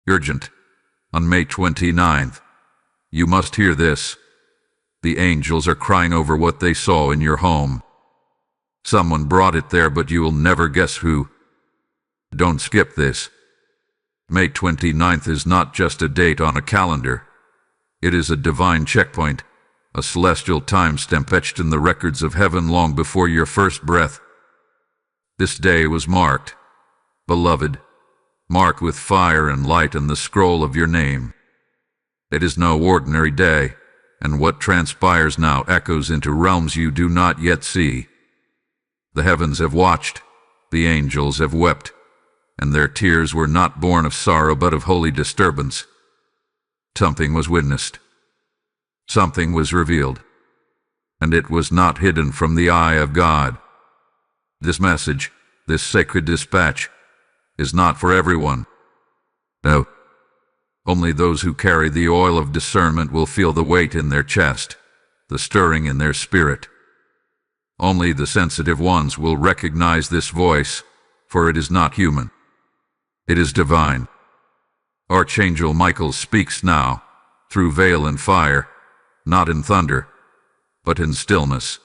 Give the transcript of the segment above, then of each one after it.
Urgent. On May 29th. You must hear this. The angels are crying over what they saw in your home. Someone brought it there, but you will never guess who. Don't skip this. May 29th is not just a date on a calendar. It is a divine checkpoint, a celestial timestamp etched in the records of heaven long before your first breath. This day was marked, beloved, marked with fire and light and the scroll of your name. It is no ordinary day, and what transpires now echoes into realms you do not yet see. The heavens have watched, the angels have wept, and their tears were not born of sorrow but of holy disturbance. Something was witnessed. Something was revealed. And it was not hidden from the eye of God. This message, this sacred dispatch, is not for everyone. No. Only those who carry the oil of discernment will feel the weight in their chest, the stirring in their spirit. Only the sensitive ones will recognize this voice, for it is not human. It is divine. Archangel Michael speaks now, through veil and fire, not in thunder, but in stillness,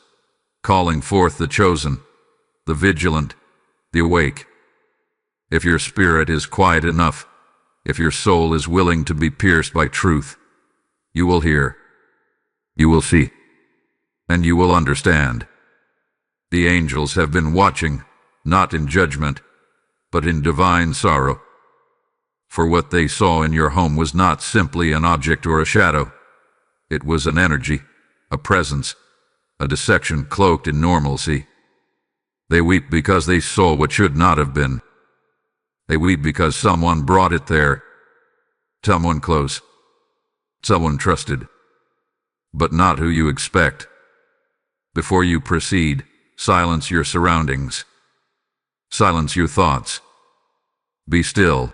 calling forth the chosen, the vigilant, the awake. If your spirit is quiet enough, if your soul is willing to be pierced by truth, you will hear, you will see, and you will understand. The angels have been watching, not in judgment, but in divine sorrow. For what they saw in your home was not simply an object or a shadow. It was an energy, a presence, a dissection cloaked in normalcy. They weep because they saw what should not have been. They weep because someone brought it there. Someone close. Someone trusted. But not who you expect. Before you proceed, silence your surroundings. Silence your thoughts. Be still.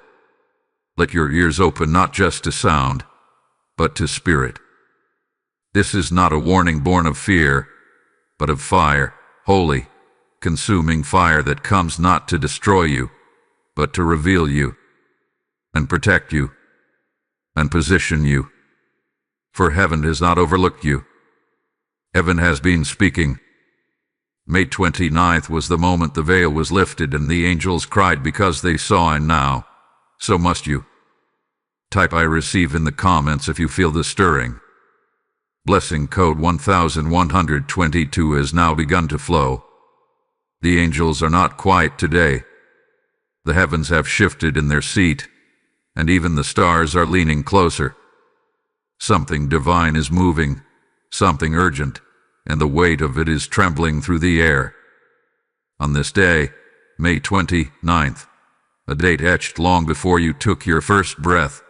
Let your ears open not just to sound, but to spirit. This is not a warning born of fear, but of fire, holy, consuming fire that comes not to destroy you, but to reveal you, and protect you, and position you. For heaven has not overlooked you. Heaven has been speaking. May 29th was the moment the veil was lifted and the angels cried because they saw, and now, so must you. Type I receive in the comments if you feel the stirring. Blessing code 1122 has now begun to flow. The angels are not quiet today. The heavens have shifted in their seat, and even the stars are leaning closer. Something divine is moving, something urgent, and the weight of it is trembling through the air. On this day, May 29th, a date etched long before you took your first breath,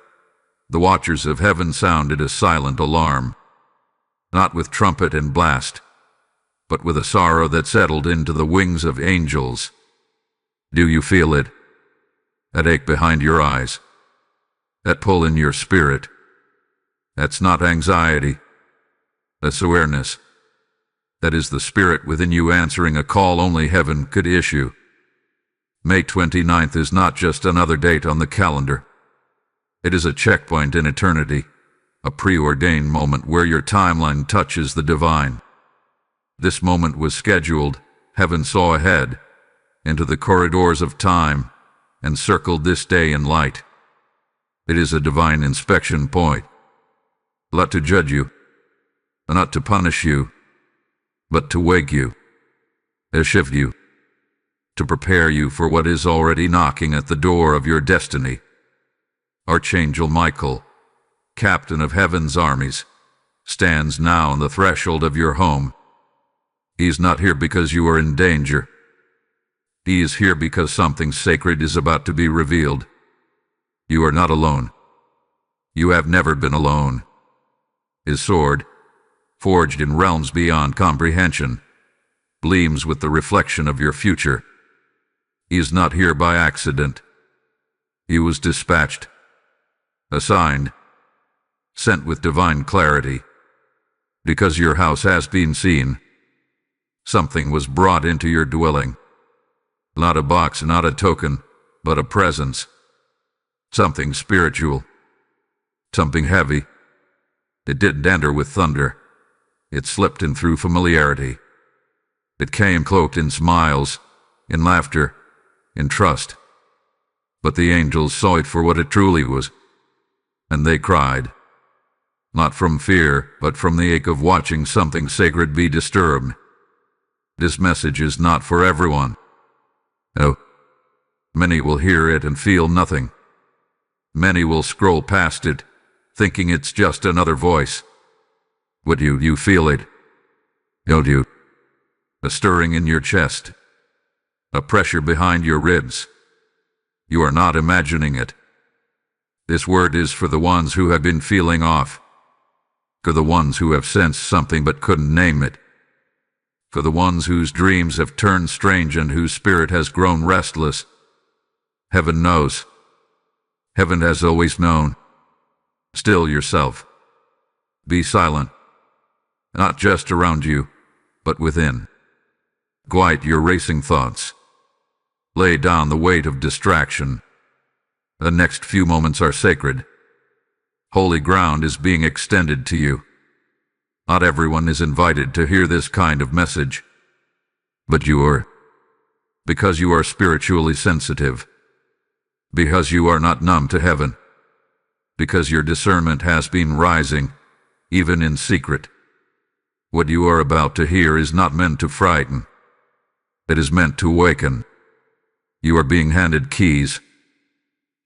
the watchers of heaven sounded a silent alarm, not with trumpet and blast, but with a sorrow that settled into the wings of angels. Do you feel it? That ache behind your eyes, that pull in your spirit. That's not anxiety, that's awareness. That is the spirit within you answering a call only heaven could issue. May 29th is not just another date on the calendar. It is a checkpoint in eternity, a preordained moment where your timeline touches the divine. This moment was scheduled, heaven saw ahead, into the corridors of time, and circled this day in light. It is a divine inspection point. Not to judge you, not to punish you, but to wake you, to shift you, to prepare you for what is already knocking at the door of your destiny. Archangel Michael, captain of heaven's armies, stands now on the threshold of your home. He is not here because you are in danger. He is here because something sacred is about to be revealed. You are not alone. You have never been alone. His sword, forged in realms beyond comprehension, gleams with the reflection of your future. He is not here by accident. He was dispatched, assigned, sent with divine clarity. Because your house has been seen, something was brought into your dwelling. Not a box, not a token, but a presence. Something spiritual. Something heavy. It didn't enter with thunder. It slipped in through familiarity. It came cloaked in smiles, in laughter, in trust. But the angels saw it for what it truly was, and they cried. Not from fear, but from the ache of watching something sacred be disturbed. This message is not for everyone. No. Many will hear it and feel nothing. Many will scroll past it, thinking it's just another voice. But you feel it, don't you? A stirring in your chest, a pressure behind your ribs. You are not imagining it. This word is for the ones who have been feeling off, for the ones who have sensed something but couldn't name it, for the ones whose dreams have turned strange and whose spirit has grown restless. Heaven knows. Heaven has always known. Still yourself. Be silent. Not just around you, but within. Quiet your racing thoughts. Lay down the weight of distraction. The next few moments are sacred. Holy ground is being extended to you. Not everyone is invited to hear this kind of message. But you are. Because you are spiritually sensitive. Because you are not numb to heaven. Because your discernment has been rising, even in secret. What you are about to hear is not meant to frighten. It is meant to awaken. You are being handed keys.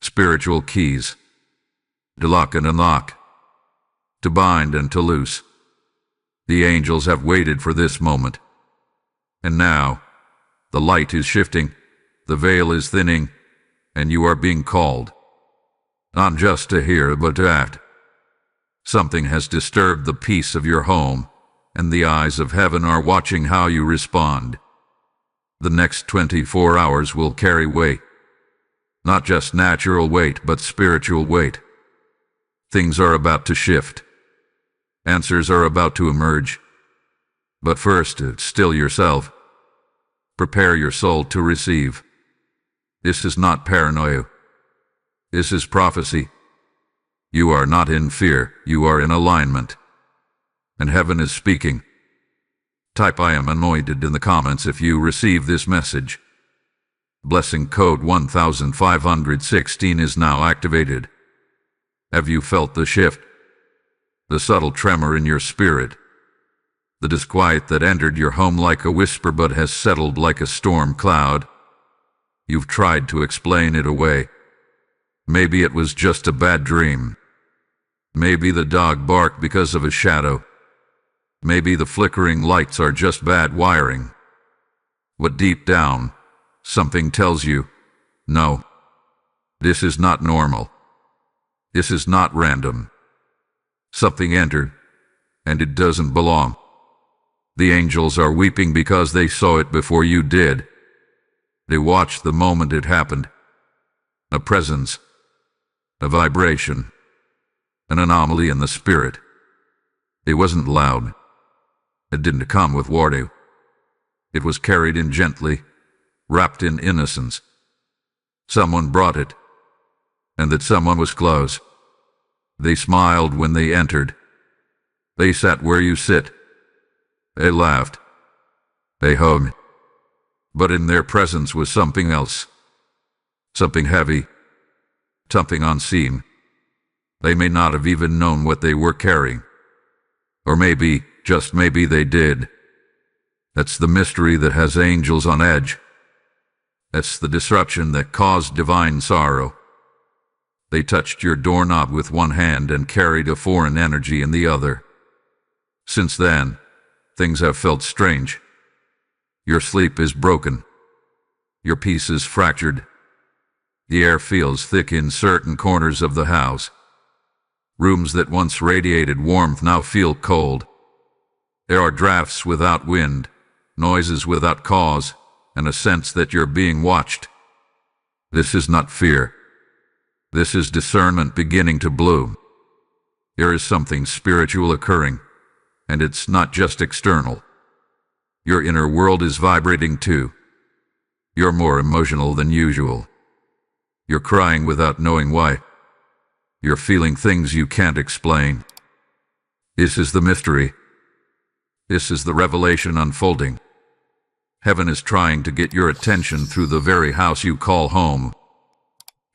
Spiritual keys. To lock and unlock. To bind and to loose. The angels have waited for this moment. And now, the light is shifting, the veil is thinning, and you are being called. Not just to hear, but to act. Something has disturbed the peace of your home, and the eyes of heaven are watching how you respond. The next 24 hours will carry weight. Not just natural weight, but spiritual weight. Things are about to shift. Answers are about to emerge. But first, still yourself. Prepare your soul to receive. This is not paranoia. This is prophecy. You are not in fear, you are in alignment. And heaven is speaking. Type "I am anointed" in the comments if you receive this message. Blessing code 1516 is now activated. Have you felt the shift? The subtle tremor in your spirit? The disquiet that entered your home like a whisper but has settled like a storm cloud? You've tried to explain it away. Maybe it was just a bad dream. Maybe the dog barked because of a shadow. Maybe the flickering lights are just bad wiring. But deep down, something tells you, no, this is not normal. This is not random. Something entered, and it doesn't belong. The angels are weeping because they saw it before you did. They watched the moment it happened. A presence, a vibration, an anomaly in the spirit. It wasn't loud. It didn't come with warning. It was carried in gently, wrapped in innocence. Someone brought it, and that someone was close. They smiled when they entered. They sat where you sit. They laughed. They hugged. But in their presence was something else. Something heavy. Something unseen. They may not have even known what they were carrying. Or maybe, just maybe they did. That's the mystery that has angels on edge. That's the disruption that caused divine sorrow. They touched your doorknob with one hand and carried a foreign energy in the other. Since then, things have felt strange. Your sleep is broken. Your peace is fractured. The air feels thick in certain corners of the house. Rooms that once radiated warmth now feel cold. There are drafts without wind, noises without cause, and a sense that you're being watched. This is not fear. This is discernment beginning to bloom. There is something spiritual occurring, and it's not just external. Your inner world is vibrating too. You're more emotional than usual. You're crying without knowing why. You're feeling things you can't explain. This is the mystery. This is the revelation unfolding. Heaven is trying to get your attention through the very house you call home.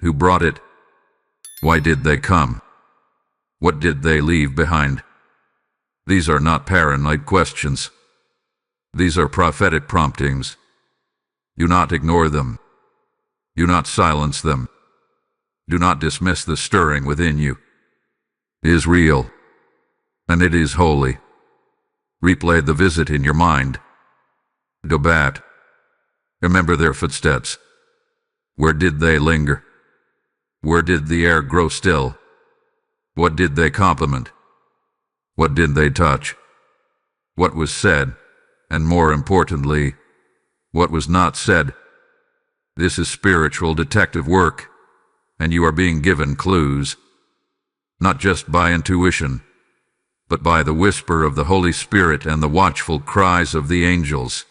Who brought it? Why did they come? What did they leave behind? These are not paranoid questions. These are prophetic promptings. Do not ignore them. Do not silence them. Do not dismiss the stirring within you. It is real, and it is holy. Replay the visit in your mind. Go back. Remember their footsteps. Where did they linger? Where did the air grow still? What did they compliment? What did they touch? What was said, and more importantly, what was not said? This is spiritual detective work, and you are being given clues, not just by intuition, but by the whisper of the Holy Spirit and the watchful cries of the angels.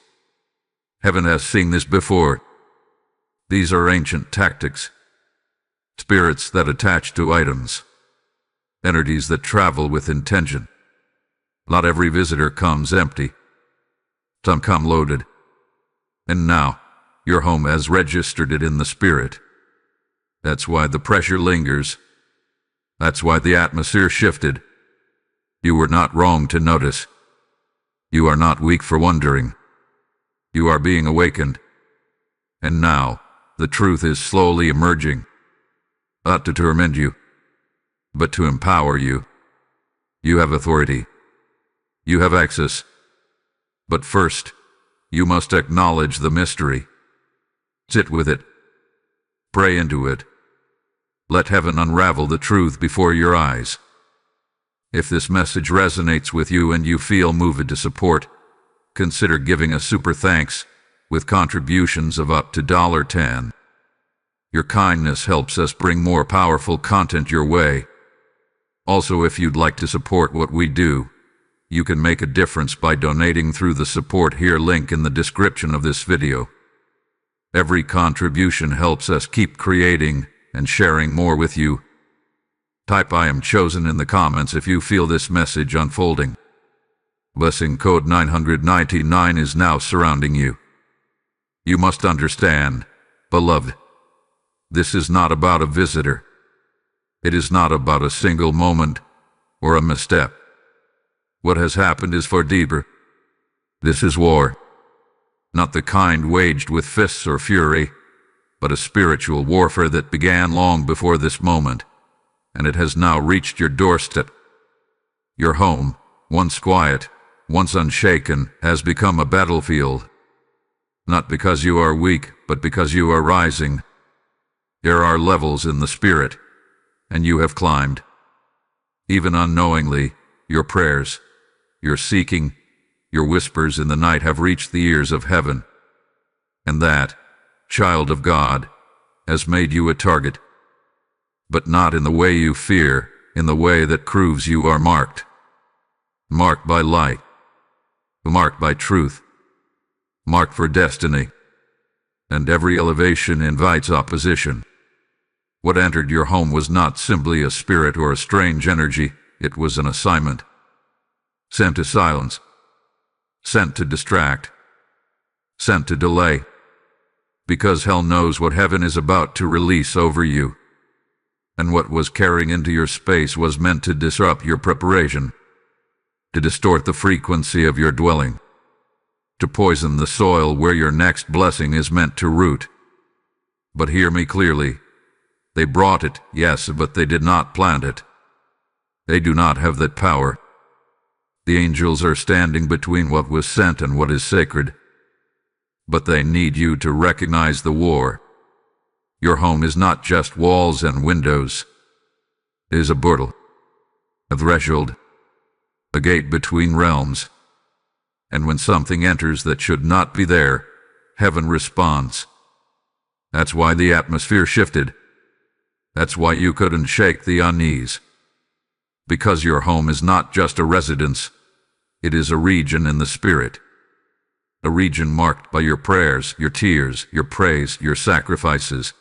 Heaven has seen this before. These are ancient tactics, spirits that attach to items, entities that travel with intention. Not every visitor comes empty. Some come loaded. And now, your home has registered it in the spirit. That's why the pressure lingers. That's why the atmosphere shifted. You were not wrong to notice. You are not weak for wondering. You are being awakened. And now, the truth is slowly emerging. Not to torment you, but to empower you. You have authority. You have access. But first, you must acknowledge the mystery. Sit with it. Pray into it. Let heaven unravel the truth before your eyes. If this message resonates with you and you feel moved to support, consider giving a super thanks with contributions of up to $10. Your kindness helps us bring more powerful content your way. Also, if you'd like to support what we do, you can make a difference by donating through the Support Here link in the description of this video. Every contribution helps us keep creating and sharing more with you. Type "I am chosen" in the comments if you feel this message unfolding. Blessing code 999 is now surrounding you. You must understand, beloved, this is not about a visitor. It is not about a single moment or a misstep. What has happened is far deeper. This is war. Not the kind waged with fists or fury, but a spiritual warfare that began long before this moment, and it has now reached your doorstep. Your home, once quiet, once unshaken, has become a battlefield. Not because you are weak, but because you are rising. There are levels in the spirit, and you have climbed. Even unknowingly, your prayers, your seeking, your whispers in the night have reached the ears of heaven. And that, child of God, has made you a target. But not in the way you fear, in the way that proves you are marked. Marked by light. Marked by truth. Marked for destiny. And every elevation invites opposition. What entered your home was not simply a spirit or a strange energy, it was an assignment. Sent to silence. Sent to distract. Sent to delay. Because hell knows what heaven is about to release over you. And what was carrying into your space was meant to disrupt your preparation, to distort the frequency of your dwelling, to poison the soil where your next blessing is meant to root. But hear me clearly. They brought it, yes, but they did not plant it. They do not have that power. The angels are standing between what was sent and what is sacred. But they need you to recognize the war. Your home is not just walls and windows. It is a portal, a threshold, a gate between realms. And when something enters that should not be there, heaven responds. That's why the atmosphere shifted. That's why you couldn't shake the unease. Because your home is not just a residence, it is a region in the spirit. A region marked by your prayers, your tears, your praise, your sacrifices.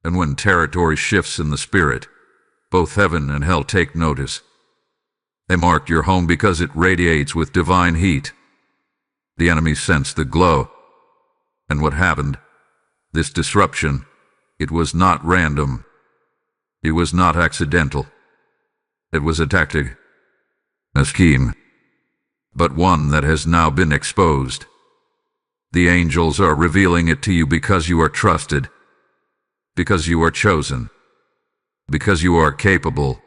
And when territory shifts in the spirit, both heaven and hell take notice. They marked your home because it radiates with divine heat. The enemy sensed the glow. And what happened? This disruption, it was not random. It was not accidental. It was a tactic, a scheme, but one that has now been exposed. The angels are revealing it to you because you are trusted, because you are chosen, because you are capable,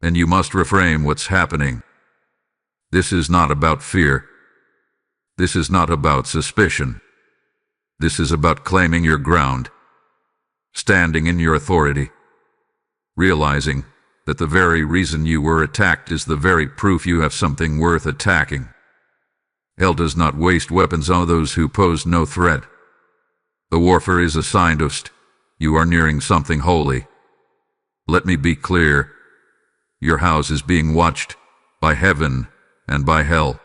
and you must reframe what's happening. This is not about fear. This is not about suspicion. This is about claiming your ground, standing in your authority, realizing that the very reason you were attacked is the very proof you have something worth attacking. Hell does not waste weapons on those who pose no threat. The warfare is a signpost. You are nearing something holy. Let me be clear. Your house is being watched by heaven and by hell.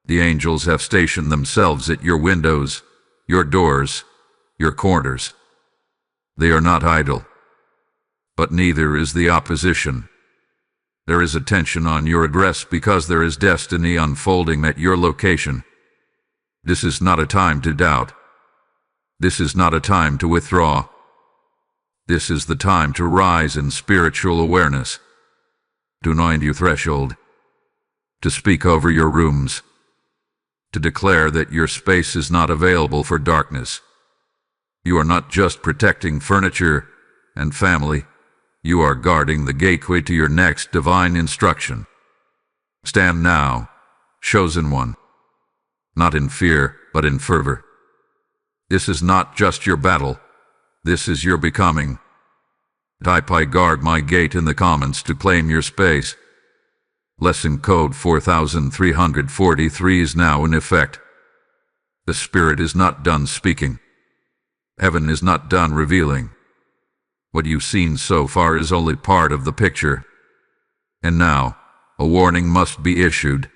The angels have stationed themselves at your windows, your doors, your corners. They are not idle. But neither is the opposition. There is attention on your address because there is destiny unfolding at your location. This is not a time to doubt. This is not a time to withdraw. This is the time to rise in spiritual awareness, to anoint your threshold, to speak over your rooms, to declare that your space is not available for darkness. You are not just protecting furniture and family. You are guarding the gateway to your next divine instruction. Stand now, chosen one, not in fear, but in fervor. This is not just your battle. This is your becoming. Type "I guard my gate" in the comments to claim your space. Lesson code 4343 is now in effect. The Spirit is not done speaking. Heaven is not done revealing. What you've seen so far is only part of the picture. And now, a warning must be issued.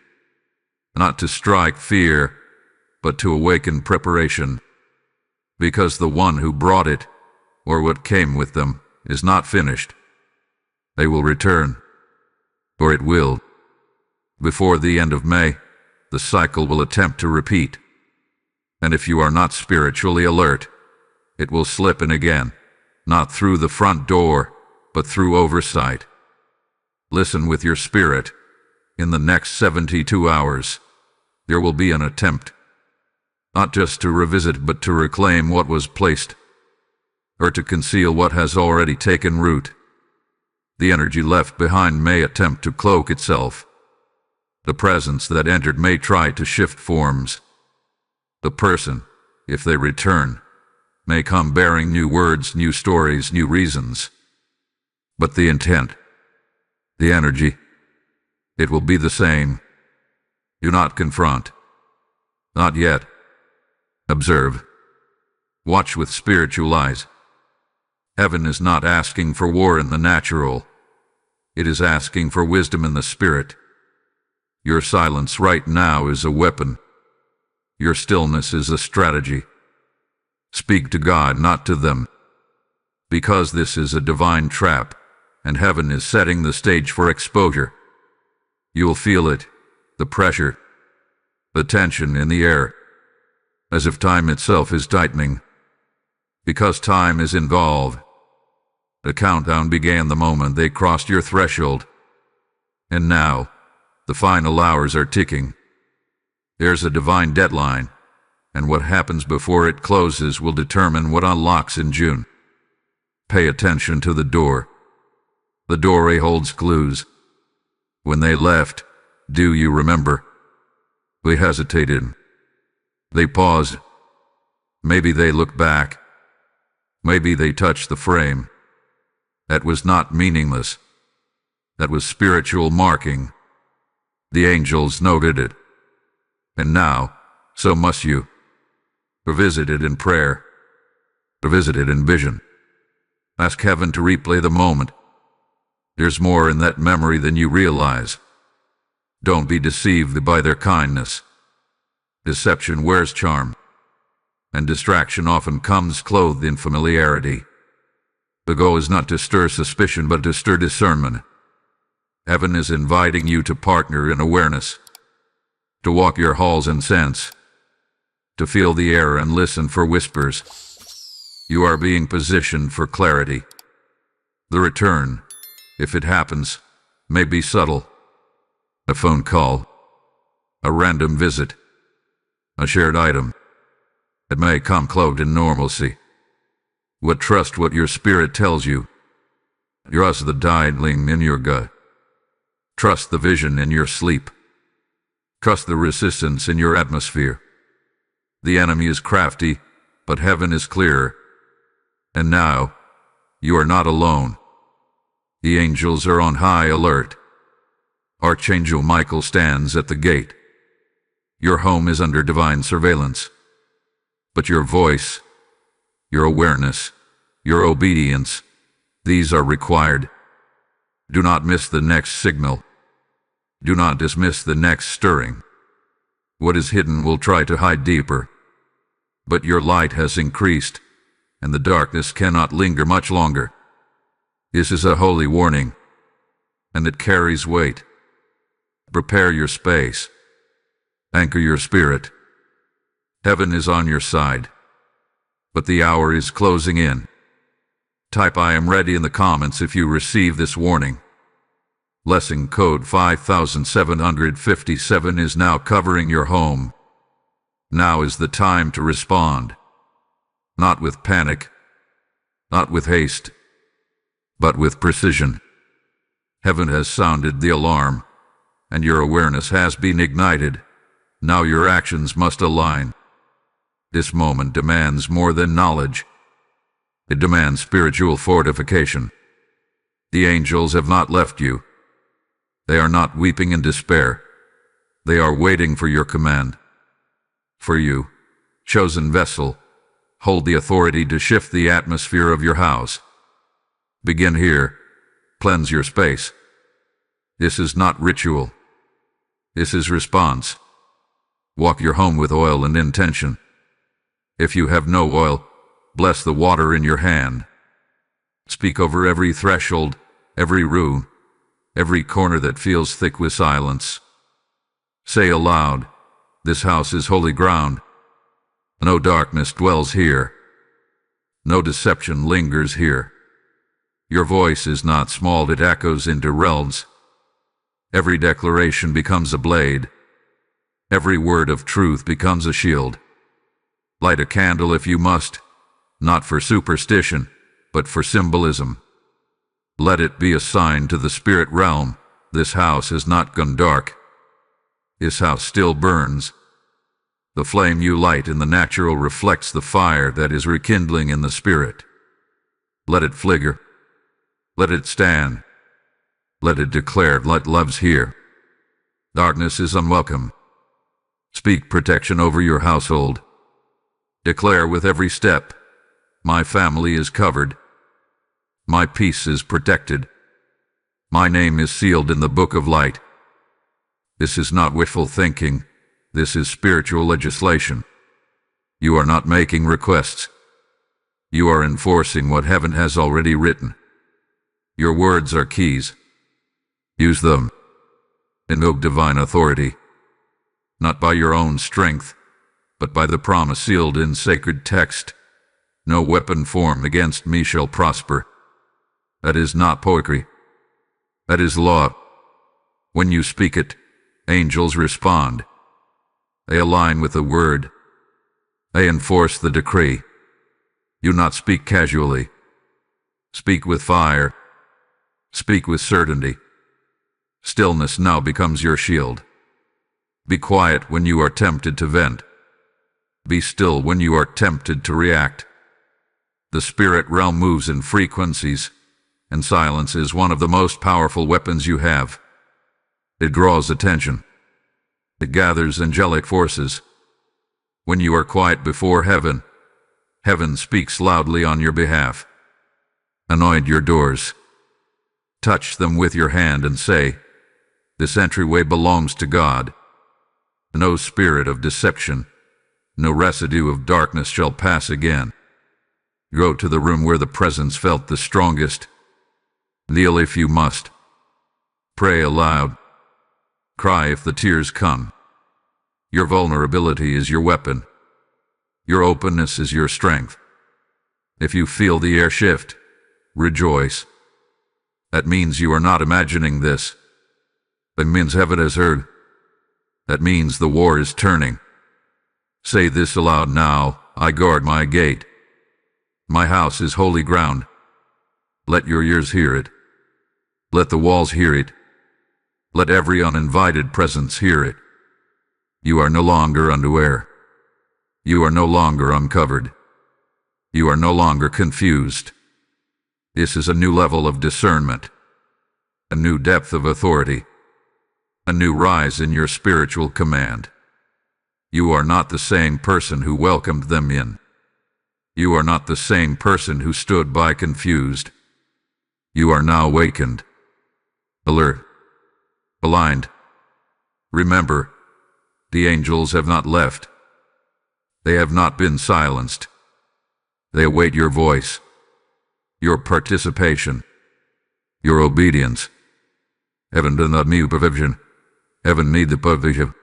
Not to strike fear, but to awaken preparation. Because the one who brought it, or what came with them, is not finished. They will return, or it will. Before the end of May, the cycle will attempt to repeat. And if you are not spiritually alert, it will slip in again. Not through the front door, but through oversight. Listen with your spirit. In the next 72 hours, there will be an attempt, not just to revisit, but to reclaim what was placed, or to conceal what has already taken root. The energy left behind may attempt to cloak itself. The presence that entered may try to shift forms. The person, if they return, may come bearing new words, new stories, new reasons. But the intent, the energy, it will be the same. Do not confront. Not yet. Observe. Watch with spiritual eyes. Heaven is not asking for war in the natural. It is asking for wisdom in the spirit. Your silence right now is a weapon. Your stillness is a strategy. Speak to God, not to them. Because this is a divine trap, and heaven is setting the stage for exposure. You will feel it, the pressure, the tension in the air, as if time itself is tightening. Because time is involved. The countdown began the moment they crossed your threshold. And now, the final hours are ticking. There's a divine deadline. And what happens before it closes will determine what unlocks in June. Pay attention to the door. The doorway holds clues. When they left, do you remember? They hesitated. They paused. Maybe they looked back. Maybe they touched the frame. That was not meaningless. That was spiritual marking. The angels noted it. And now, so must you. Revisit it in prayer. Revisit it in vision. Ask heaven to replay the moment. There's more in that memory than you realize. Don't be deceived by their kindness. Deception wears charm, and distraction often comes clothed in familiarity. The goal is not to stir suspicion, but to stir discernment. Heaven is inviting you to partner in awareness, to walk your halls and sense, to feel the air and listen for whispers. You are being positioned for clarity. The return, if it happens, may be subtle. A phone call, a random visit, a shared item. It may come cloaked in normalcy. Trust what your spirit tells you. Trust the dialing in your gut. Trust the vision in your sleep. Trust the resistance in your atmosphere. The enemy is crafty, but heaven is clearer. And now, you are not alone. The angels are on high alert. Archangel Michael stands at the gate. Your home is under divine surveillance. But your voice, your awareness, your obedience, these are required. Do not miss the next signal. Do not dismiss the next stirring. What is hidden will try to hide deeper. But your light has increased, and the darkness cannot linger much longer. This is a holy warning, and it carries weight. Prepare your space. Anchor your spirit. Heaven is on your side. But the hour is closing in. Type "I am ready" in the comments if you receive this warning. Blessing code 5757 is now covering your home. Now is the time to respond. Not with panic, not with haste, but with precision. Heaven has sounded the alarm, and your awareness has been ignited. Now your actions must align. This moment demands more than knowledge. It demands spiritual fortification. The angels have not left you. They are not weeping in despair. They are waiting for your command. For you, chosen vessel, hold the authority to shift the atmosphere of your house. Begin here. Cleanse your space. This is not ritual. This is response. Walk your home with oil and intention. If you have no oil, bless the water in your hand. Speak over every threshold, every room, every corner that feels thick with silence. Say aloud, "This house is holy ground. No darkness dwells here. No deception lingers here." Your voice is not small, it echoes into realms. Every declaration becomes a blade. Every word of truth becomes a shield. Light a candle if you must, not for superstition, but for symbolism. Let it be a sign to the spirit realm, this house has not gone dark. This house still burns. The flame you light in the natural reflects the fire that is rekindling in the spirit. Let it flicker. Let it stand. Let it declare light loves here. Darkness is unwelcome. Speak protection over your household. Declare with every step, "My family is covered. My peace is protected. My name is sealed in the book of light." This is not wishful thinking. This is spiritual legislation. You are not making requests. You are enforcing what heaven has already written. Your words are keys. Use them. Invoke divine authority. Not by your own strength, but by the promise sealed in sacred text. No weapon formed against me shall prosper. That is not poetry. That is law. When you speak it, angels respond. They align with the word. They enforce the decree. You not speak casually. Speak with fire. Speak with certainty. Stillness now becomes your shield. Be quiet when you are tempted to vent. Be still when you are tempted to react. The spirit realm moves in frequencies, and silence is one of the most powerful weapons you have. It draws attention. It gathers angelic forces. When you are quiet before heaven, heaven speaks loudly on your behalf. Anoint your doors. Touch them with your hand and say, "This entryway belongs to God." No spirit of deception, no residue of darkness shall pass again. Go to the room where the presence felt the strongest. Kneel if you must. Pray aloud. Cry if the tears come. Your vulnerability is your weapon. Your openness is your strength. If you feel the air shift, rejoice. That means you are not imagining this. That means heaven has heard. That means the war is turning. Say this aloud now: I guard my gate. My house is holy ground. Let your ears hear it. Let the walls hear it. Let every uninvited presence hear it. You are no longer unaware. You are no longer uncovered. You are no longer confused. This is a new level of discernment, a new depth of authority, a new rise in your spiritual command. You are not the same person who welcomed them in. You are not the same person who stood by confused. You are now awakened, alert, aligned. Remember, the angels have not left. They have not been silenced. They await your voice, your participation, your obedience. Heaven does not need provision. Heaven needs the provision.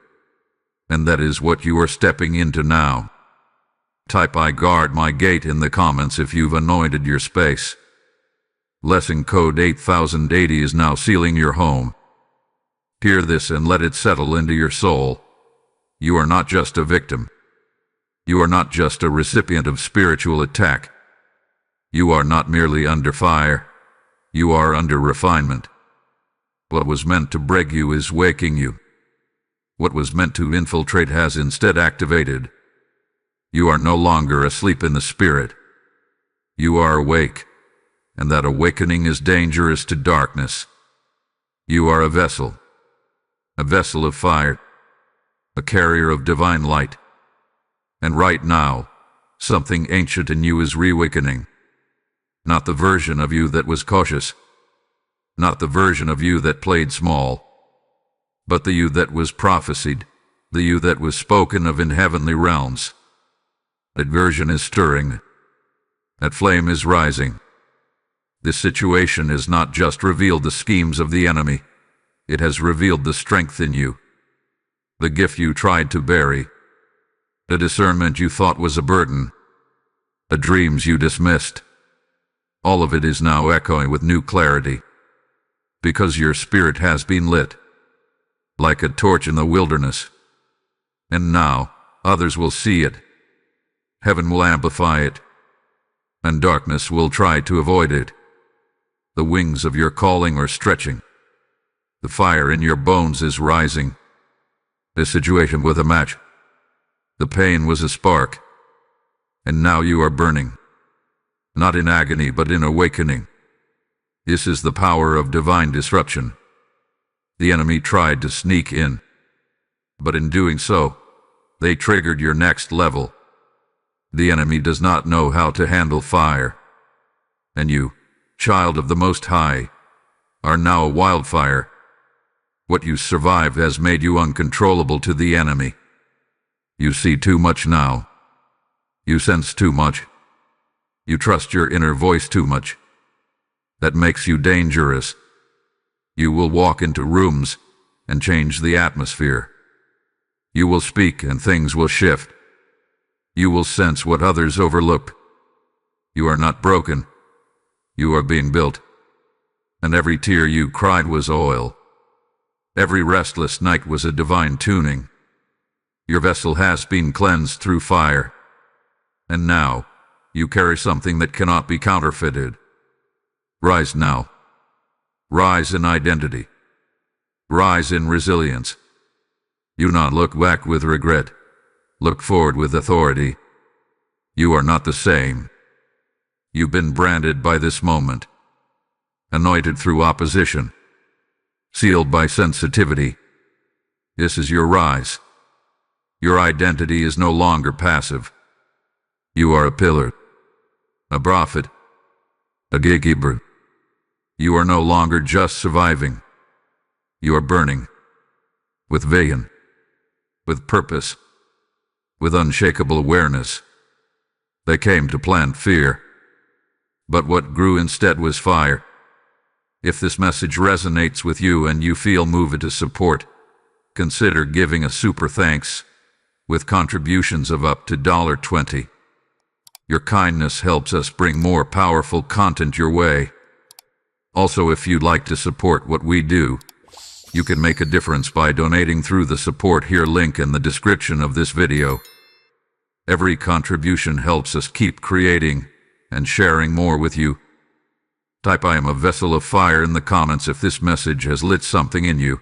And that is what you are stepping into now. Type "I guard my gate" in the comments if you've anointed your space. Lesson code 8080 is now sealing your home. Hear this and let it settle into your soul. You are not just a victim. You are not just a recipient of spiritual attack. You are not merely under fire. You are under refinement. What was meant to break you is waking you. What was meant to infiltrate has instead activated. You are no longer asleep in the spirit. You are awake, and that awakening is dangerous to darkness. You are a vessel of fire, a carrier of divine light. And right now, something ancient in you is reawakening. Not the version of you that was cautious, not the version of you that played small, but the you that was prophesied, the you that was spoken of in heavenly realms. That version is stirring. That flame is rising. This situation has not just revealed the schemes of the enemy, it has revealed the strength in you, the gift you tried to bury, the discernment you thought was a burden, the dreams you dismissed. All of it is now echoing with new clarity, because your spirit has been lit, like a torch in the wilderness. And now, others will see it. Heaven will amplify it, and darkness will try to avoid it. The wings of your calling are stretching. The fire in your bones is rising. This situation was a match. The pain was a spark. And now you are burning. Not in agony, but in awakening. This is the power of divine disruption. The enemy tried to sneak in, but in doing so, they triggered your next level. The enemy does not know how to handle fire. And you, child of the Most High, are now a wildfire. What you survived has made you uncontrollable to the enemy. You see too much now. You sense too much. You trust your inner voice too much. That makes you dangerous. You will walk into rooms and change the atmosphere. You will speak and things will shift. You will sense what others overlook. You are not broken. You are being built. And every tear you cried was oil. Every restless night was a divine tuning. Your vessel has been cleansed through fire. And now, you carry something that cannot be counterfeited. Rise now. Rise in identity. Rise in resilience. Do not look back with regret. Look forward with authority. You are not the same. You've been branded by this moment, anointed through opposition, sealed by sensitivity. This is your rise. Your identity is no longer passive. You are a pillar, a prophet, a gatekeeper. You are no longer just surviving. You are burning, with vision, with purpose, with unshakable awareness. They came to plant fear. but what grew instead was fire. If this message resonates with you and you feel moved to support, consider giving a super thanks with contributions of up to $20. Your kindness helps us bring more powerful content your way. Also, if you'd like to support what we do, you can make a difference by donating through the support here link in the description of this video. Every contribution helps us keep creating and sharing more with you. Type "I am a vessel of fire" in the comments if this message has lit something in you.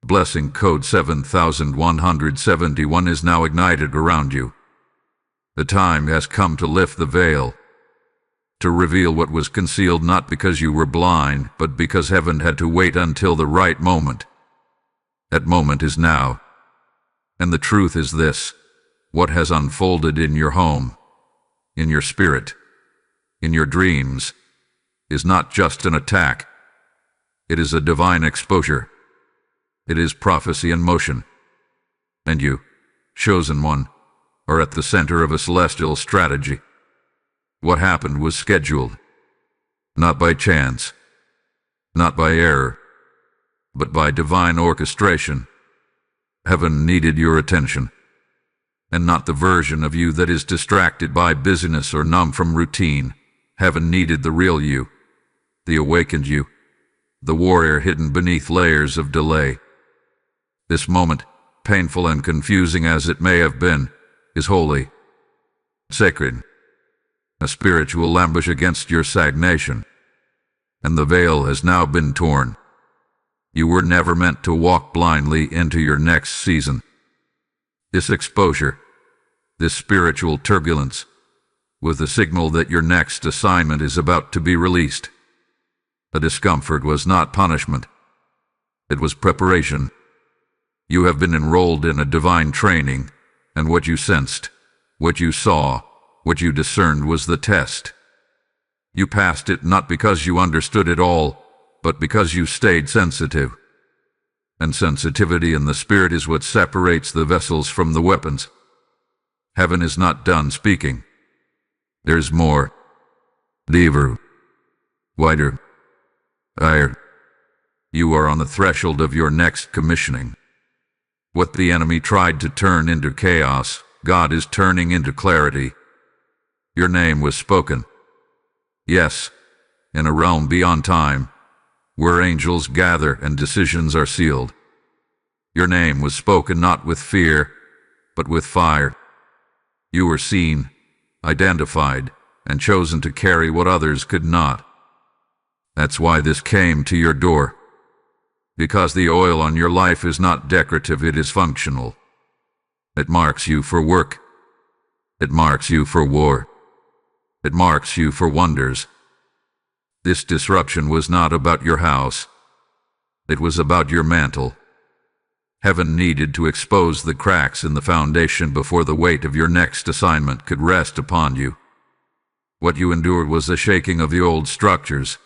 Blessing code 7171 is now ignited around you. The time has come to lift the veil, to reveal what was concealed, not because you were blind, but because heaven had to wait until the right moment. That moment is now. And the truth is this: what has unfolded in your home, in your spirit, in your dreams, is not just an attack. It is a divine exposure. It is prophecy in motion. And you, chosen one, are at the center of a celestial strategy. What happened was scheduled, not by chance, not by error, but by divine orchestration. Heaven needed your attention, and not the version of you that is distracted by busyness or numb from routine. Heaven needed the real you, the awakened you, the warrior hidden beneath layers of delay. This moment, painful and confusing as it may have been, is holy, sacred, a spiritual ambush against your stagnation. And the veil has now been torn. You were never meant to walk blindly into your next season. This exposure, this spiritual turbulence, was the signal that your next assignment is about to be released. The discomfort was not punishment. It was preparation. You have been enrolled in a divine training, and what you sensed, what you saw, what you discerned was the test. You passed it not because you understood it all, but because you stayed sensitive. And sensitivity in the spirit is what separates the vessels from the weapons. Heaven is not done speaking. There's more. Deeper. Wider. Higher. You are on the threshold of your next commissioning. What the enemy tried to turn into chaos, God is turning into clarity. Your name was spoken. Yes, in a realm beyond time, where angels gather and decisions are sealed. Your name was spoken not with fear, but with fire. You were seen, identified, and chosen to carry what others could not. That's why this came to your door. Because the oil on your life is not decorative, it is functional. It marks you for work. It marks you for war. It marks you for wonders. This disruption was not about your house. It was about your mantle. Heaven needed to expose the cracks in the foundation before the weight of your next assignment could rest upon you. What you endured was the shaking of the old structures,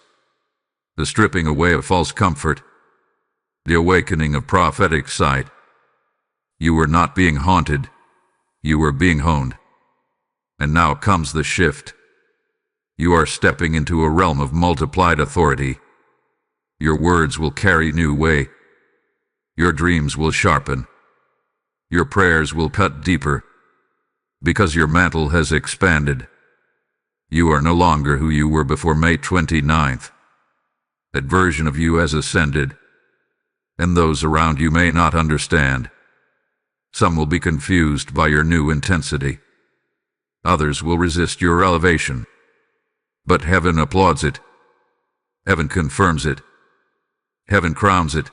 the stripping away of false comfort, the awakening of prophetic sight. You were not being haunted. You were being honed. And now comes the shift. You are stepping into a realm of multiplied authority. Your words will carry new weight. Your dreams will sharpen. Your prayers will cut deeper. Because your mantle has expanded. You are no longer who you were before May 29th. That version of you has ascended. And those around you may not understand. Some will be confused by your new intensity. Others will resist your elevation. But heaven applauds it. Heaven confirms it. Heaven crowns it.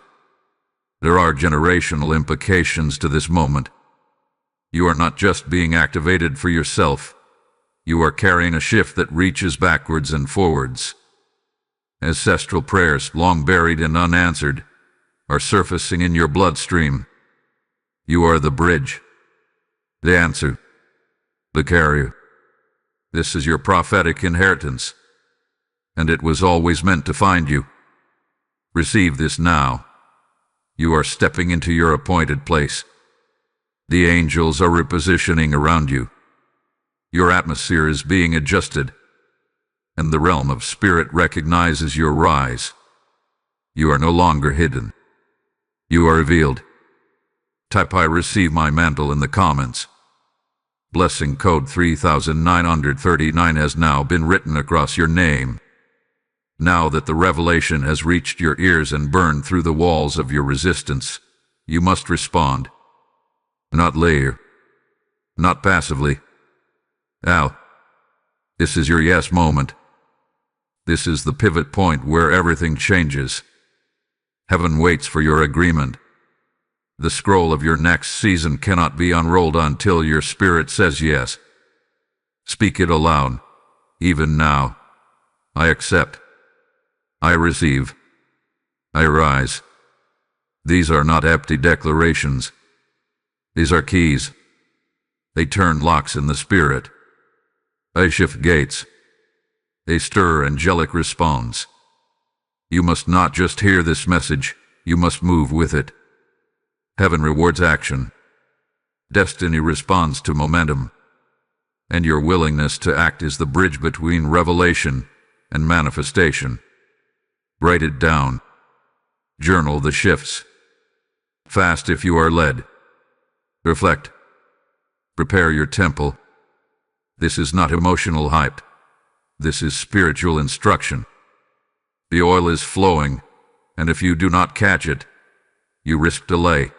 There are generational implications to this moment. You are not just being activated for yourself. You are carrying a shift that reaches backwards and forwards. Ancestral prayers, long buried and unanswered, are surfacing in your bloodstream. You are the bridge, the answer, the carrier. This is your prophetic inheritance, and it was always meant to find you. Receive this now. You are stepping into your appointed place. The angels are repositioning around you. Your atmosphere is being adjusted. and the realm of spirit recognizes your rise. You are no longer hidden. You are revealed. Type "I receive my mantle" in the comments. Blessing code 3939 has now been written across your name. Now that the revelation has reached your ears and burned through the walls of your resistance, you must respond. Not later. Not passively. Now, this is your yes moment. This is the pivot point where everything changes. Heaven waits for your agreement. The scroll of your next season cannot be unrolled until your spirit says yes. Speak it aloud. Even now. I accept. I receive. I rise. These are not empty declarations. These are keys. They turn locks in the spirit. They shift gates. They stir angelic response. You must not just hear this message, you must move with it. Heaven rewards action. Destiny responds to momentum. And your willingness to act is the bridge between revelation and manifestation. Write it down. Journal the shifts. Fast if you are led. Reflect. Prepare your temple. This is not emotional hype. This is spiritual instruction. The oil is flowing, and if you do not catch it, you risk delay.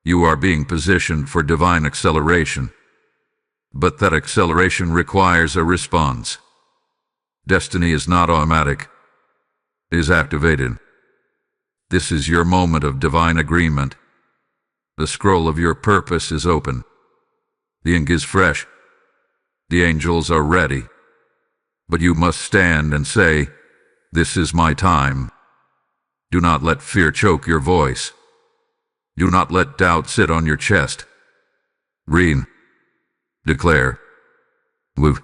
You are being positioned for divine acceleration. But that acceleration requires a response. Destiny is not automatic. It is activated. This is your moment of divine agreement. The scroll of your purpose is open. The ink is fresh. The angels are ready. But you must stand and say, "This is my time." Do not let fear choke your voice. Do not let doubt sit on your chest. Read. Declare. Move.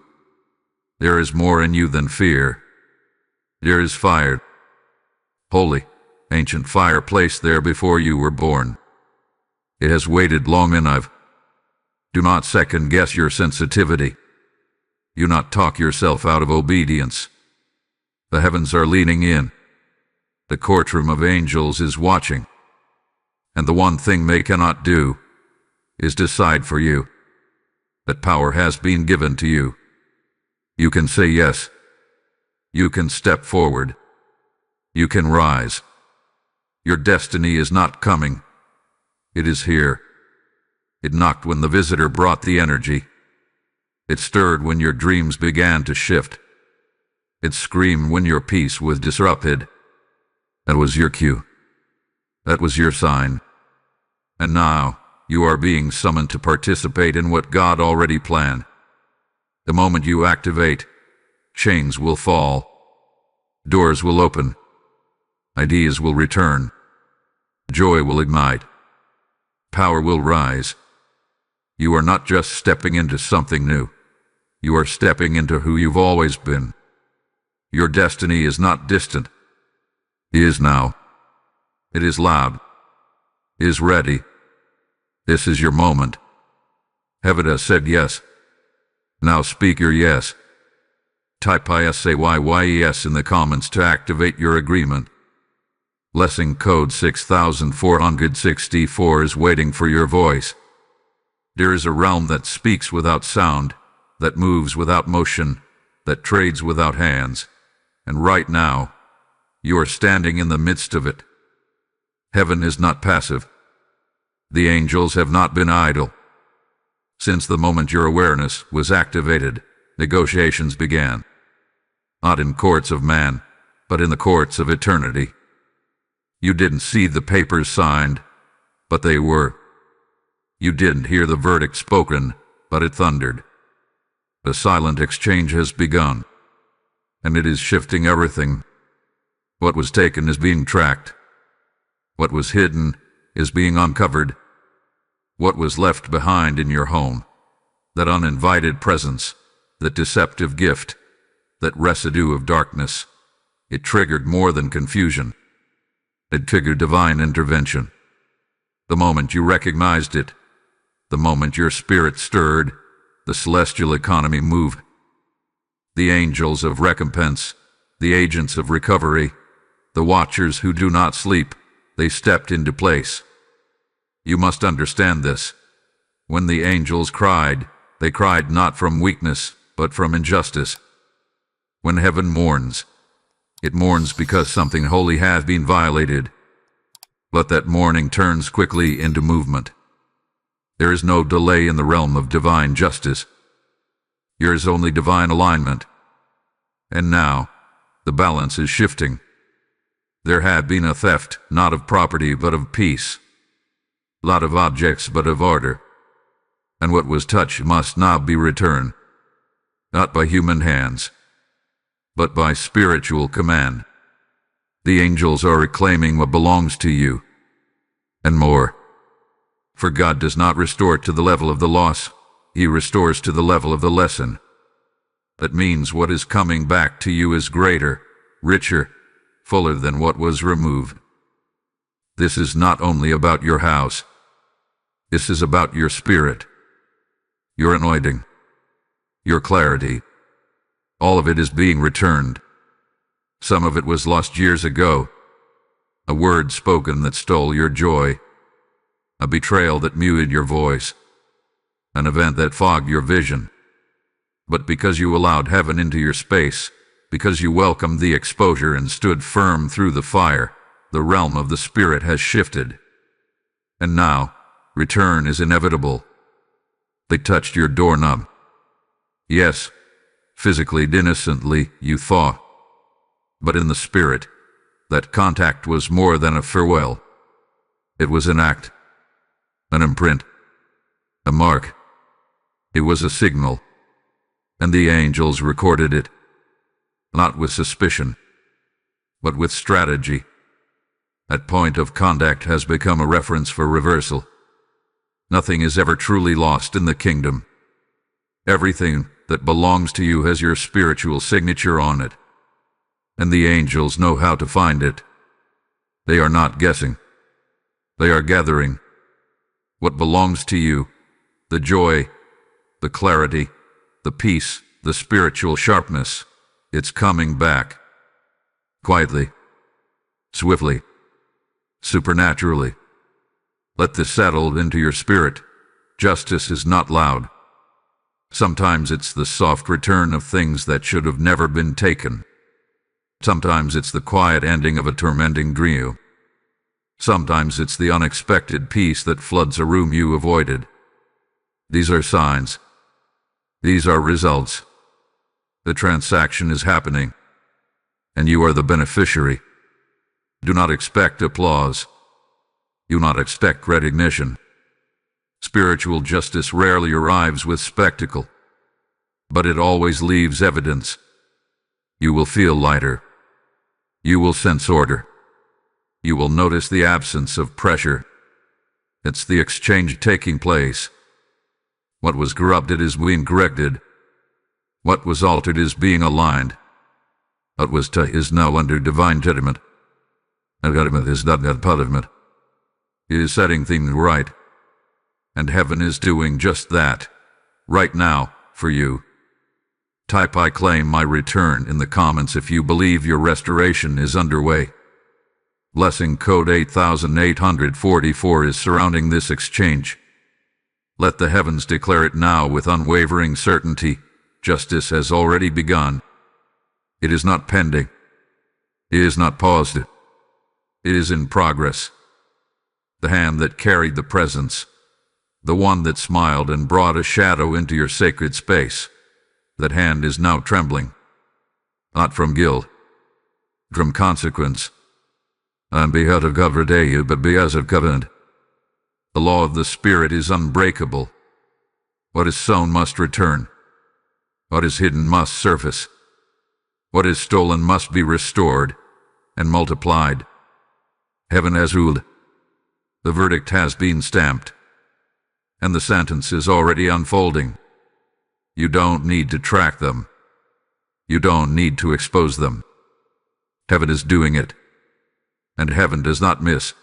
There is more in you than fear. There is fire. Holy, ancient fire placed there before you were born. It has waited long enough. Do not second-guess your sensitivity. Do not talk yourself out of obedience. The heavens are leaning in. The courtroom of angels is watching. And the one thing they cannot do is decide for you. That power has been given to you. You can say yes. You can step forward. You can rise. Your destiny is not coming. It is here. It knocked when the visitor brought the energy. It stirred when your dreams began to shift. It screamed when your peace was disrupted. That was your cue. That was your sign. And now, you are being summoned to participate in what God already planned. The moment you activate, chains will fall. Doors will open. Ideas will return. Joy will ignite. Power will rise. You are not just stepping into something new. You are stepping into who you've always been. Your destiny is not distant. It is now. It is loud. It is ready. This is your moment. Heaven has said yes. Now speak your yes. Type ISAYYES in the comments to activate your agreement. Blessing code 6464 is waiting for your voice. There is a realm that speaks without sound, that moves without motion, that trades without hands. And right now, you are standing in the midst of it. Heaven is not passive. The angels have not been idle. Since the moment your awareness was activated, negotiations began. Not in courts of man, but in the courts of eternity. You didn't see the papers signed, but they were. You didn't hear the verdict spoken, but it thundered. The silent exchange has begun, and it is shifting everything. What was taken is being tracked. What was hidden is being uncovered. What was left behind in your home, that uninvited presence, that deceptive gift, that residue of darkness, it triggered more than confusion. It triggered divine intervention. The moment you recognized it, the moment your spirit stirred, the celestial economy moved. the angels of recompense, the agents of recovery, the watchers who do not sleep, they stepped into place. You must understand this. When the angels cried, they cried not from weakness, but from injustice. When heaven mourns, it mourns because something holy has been violated. But that mourning turns quickly into movement. There is no delay in the realm of divine justice. There is only divine alignment. And now, the balance is shifting. There had been a theft, not of property, but of peace. Not of objects, but of order. And what was touched must now be returned. Not by human hands, but by spiritual command. The angels are reclaiming what belongs to you, and more. For God does not restore to the level of the loss, He restores to the level of the lesson. That means what is coming back to you is greater, richer, fuller than what was removed. This is not only about your house. This is about your spirit, your anointing, your clarity. All of it is being returned. Some of it was lost years ago. A word spoken that stole your joy. A betrayal that muted your voice. An event that fogged your vision. But because you allowed heaven into your space, because you welcomed the exposure and stood firm through the fire, the realm of the spirit has shifted. And now, return is inevitable. They touched your doorknob. Yes, physically, innocently, you thought. But in the spirit, that contact was more than a farewell. It was an act, an imprint, a mark. It was a signal. And the angels recorded it, not with suspicion, but with strategy. That point of contact has become a reference for reversal. Nothing is ever truly lost in the kingdom. Everything that belongs to you has your spiritual signature on it, and the angels know how to find it. They are not guessing. They are gathering. What belongs to you, the joy, the clarity, the peace, the spiritual sharpness, it's coming back. Quietly, swiftly, supernaturally. Let this settle into your spirit. Justice is not loud. Sometimes it's the soft return of things that should have never been taken. Sometimes it's the quiet ending of a tormenting dream. Sometimes it's the unexpected peace that floods a room you avoided. These are signs. These are results. The transaction is happening, and you are the beneficiary. Do not expect applause. Do not expect recognition. Spiritual justice rarely arrives with spectacle, but it always leaves evidence. You will feel lighter. You will sense order. You will notice the absence of pressure. It's the exchange taking place. What was corrupted is being corrected. What was altered is being aligned. What was is now under divine judgment. And judgment is not punishment. It is setting things right. And heaven is doing just that, right now, for you. Type "I claim my return" in the comments if you believe your restoration is underway. Blessing code 8844 is surrounding this exchange. Let the heavens declare it now with unwavering certainty. Justice has already begun. It is not pending. It is not paused. It is in progress. The hand that carried the presence, the one that smiled and brought a shadow into your sacred space, that hand is now trembling. Not from guilt, from consequence. And because of covenant, but because of covenant. The law of the Spirit is unbreakable. What is sown must return. What is hidden must surface. What is stolen must be restored and multiplied. Heaven has ruled. The verdict has been stamped. And the sentence is already unfolding. You don't need to track them. You don't need to expose them. Heaven is doing it. And heaven does not miss.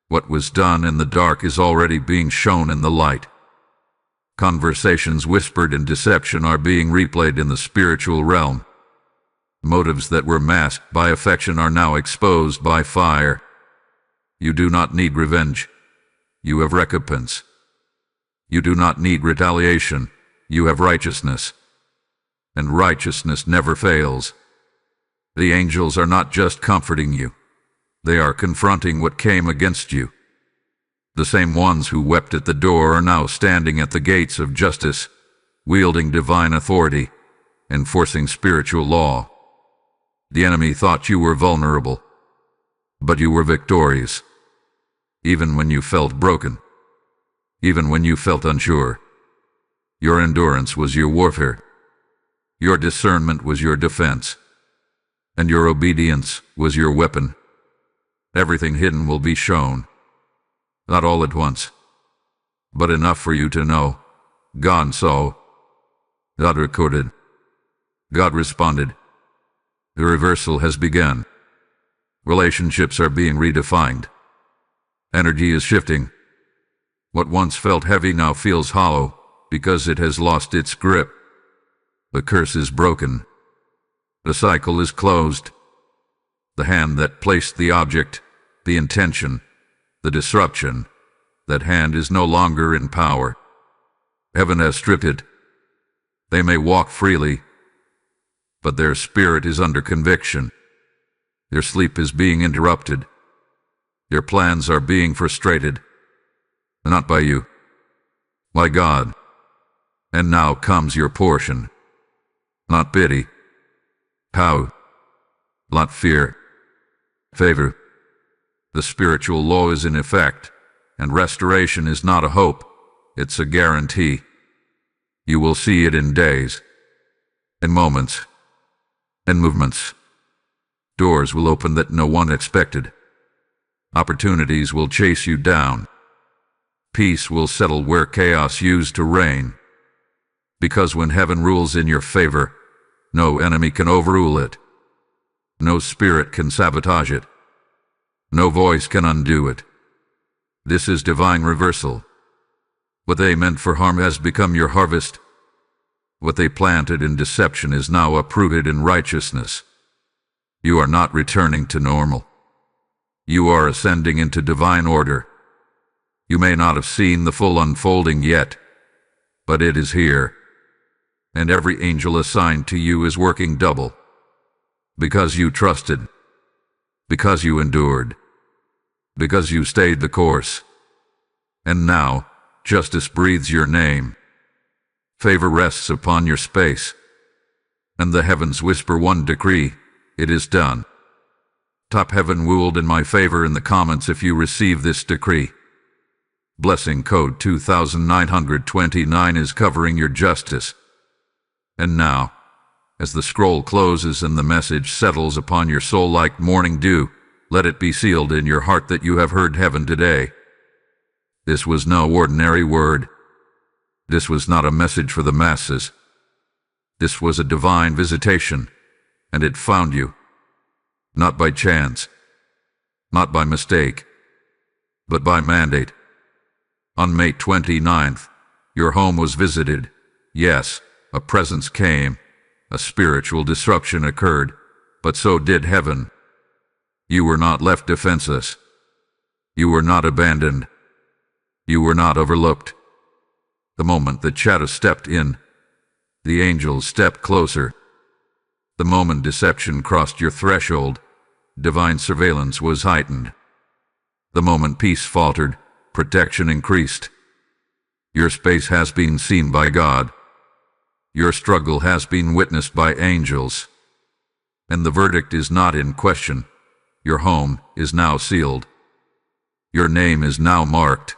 What was done in the dark is already being shown in the light. Conversations whispered in deception are being replayed in the spiritual realm. Motives that were masked by affection are now exposed by fire. You do not need revenge. You have recompense. You do not need retaliation. You have righteousness. And righteousness never fails. The angels are not just comforting you. They are confronting what came against you. The same ones who wept at the door are now standing at the gates of justice, wielding divine authority, enforcing spiritual law. The enemy thought you were vulnerable, but you were victorious. Even when you felt broken, even when you felt unsure, your endurance was your warfare. Your discernment was your defense, and your obedience was your weapon. Everything hidden will be shown. Not all at once, but enough for you to know. God saw. God recorded. God responded. The reversal has begun. Relationships are being redefined. Energy is shifting. What once felt heavy now feels hollow because it has lost its grip. The curse is broken. The cycle is closed. The hand that placed the object, the intention, the disruption, that hand is no longer in power. Heaven has stripped it. They may walk freely, but their spirit is under conviction. Their sleep is being interrupted. Their plans are being frustrated. Not by you, by God. And now comes your portion. Not pity, power, not fear, favor. The spiritual law is in effect, and restoration is not a hope, it's a guarantee. You will see it in days, in moments, in movements. Doors will open that no one expected. Opportunities will chase you down. Peace will settle where chaos used to reign. Because when heaven rules in your favor, no enemy can overrule it. No spirit can sabotage it. No voice can undo it. This is divine reversal. What they meant for harm has become your harvest. What they planted in deception is now uprooted in righteousness. You are not returning to normal. You are ascending into divine order. You may not have seen the full unfolding yet, but it is here. And every angel assigned to you is working double. Because you trusted. Because you endured. Because you stayed the course. And now, justice breathes your name. Favor rests upon your space. And the heavens whisper one decree, it is done. Top heaven ruled in my favor in the comments if you receive this decree. Blessing code 2929 is covering your justice. And now, as the scroll closes and the message settles upon your soul like morning dew, let it be sealed in your heart that you have heard heaven today. This was no ordinary word. This was not a message for the masses. This was a divine visitation, and it found you. Not by chance, not by mistake, but by mandate. On May 29th, your home was visited. Yes, a presence came. A spiritual disruption occurred, but so did heaven. You were not left defenseless. You were not abandoned. You were not overlooked. The moment the shadow stepped in, the angels stepped closer. The moment deception crossed your threshold, divine surveillance was heightened. The moment peace faltered, protection increased. Your space has been seen by God. Your struggle has been witnessed by angels. And the verdict is not in question. Your home is now sealed. Your name is now marked.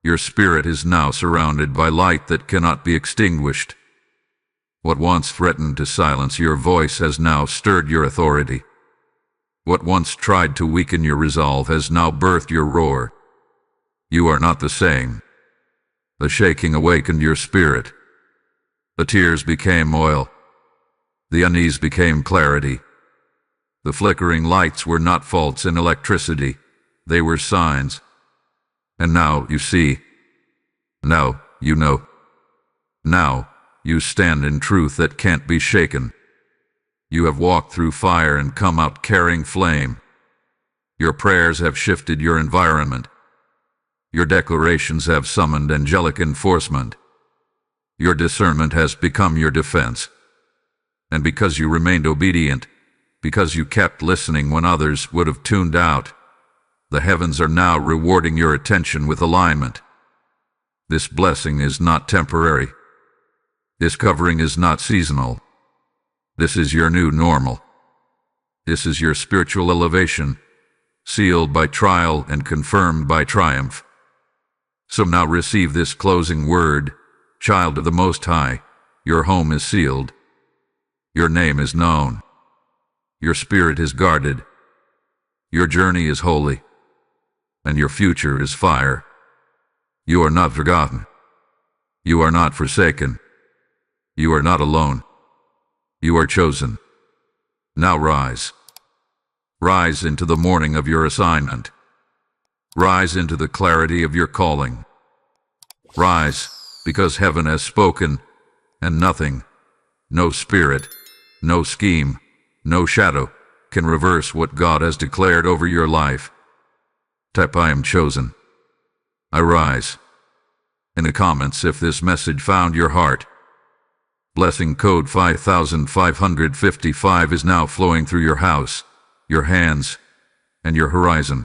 Your spirit is now surrounded by light that cannot be extinguished. What once threatened to silence your voice has now stirred your authority. What once tried to weaken your resolve has now birthed your roar. You are not the same. The shaking awakened your spirit. The tears became oil. The unease became clarity. The flickering lights were not faults in electricity. They were signs. And now you see. Now you know. Now, you stand in truth that can't be shaken. You have walked through fire and come out carrying flame. Your prayers have shifted your environment. Your declarations have summoned angelic enforcement. Your discernment has become your defense. And because you remained obedient, because you kept listening when others would have tuned out, the heavens are now rewarding your attention with alignment. This blessing is not temporary. This covering is not seasonal. This is your new normal. This is your spiritual elevation, sealed by trial and confirmed by triumph. So now receive this closing word, child of the Most High. Your home is sealed. Your name is known. Your spirit is guarded. Your journey is holy. And your future is fire. You are not forgotten. You are not forsaken. You are not alone. You are chosen. Now rise. Rise into the morning of your assignment. Rise into the clarity of your calling. Rise, because heaven has spoken, and nothing, no spirit, no scheme, no shadow, can reverse what God has declared over your life. Type I am chosen. I rise. In the comments if this message found your heart. Blessing code 5555 is now flowing through your house, your hands, and your horizon.